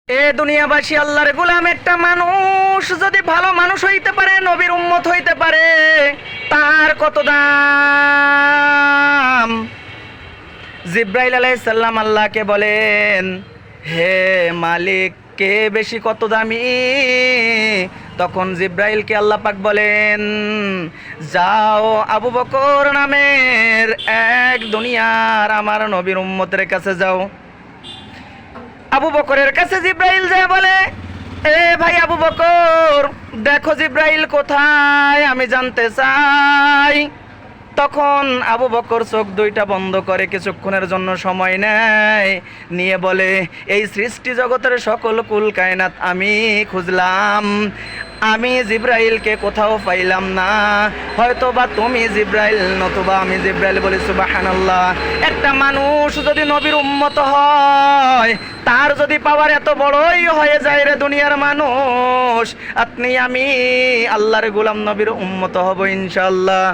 এ দুনিয়াবাসী, আল্লাহর গোলাম একটা মানুষ যদি ভালো মানুষ হইতে পারে, নবীর উম্মত হইতে পারে, তার কত দাম। জিব্রাইল আলাইহিস সালাম আল্লাহকে বলেন, হে মালিক, কে বেশি কত দামি? তখন জিব্রাইলকে আল্লাহ পাক বলেন, যাও আবু বকর নামের এক দুনিয়ার আমার নবীর উম্মতের কাছে যাও। আবু বকরের কাছে জিব্রাইল যায় বলে, এ ভাই আবু বকর, দেখো জিব্রাইল কোথায়, আমি জানতে চাই। তখন আবু বকর চোখ দুইটা বন্ধ করে কিছুক্ষণের জন্য সময় নেয়, নিয়ে বলে, এই সৃষ্টি জগতের সকল কুল কায়নাত আমি খুঁজলাম, আমি জিব্রাইলকে কোথাও পাইলাম না। হয়তো বা তুমি জিব্রাইল, নতুবা আমি জিব্রাইল। বলি সুবহানাল্লাহ। একটা মানুষ যদি নবীর উম্মত হয়, তার যদি পাওয়ার এত বড়ই হয়ে যায় রে দুনিয়ার মানুষ, আপনি আমি আল্লাহর গোলাম নবীর উম্মত হব ইনশাআল্লাহ।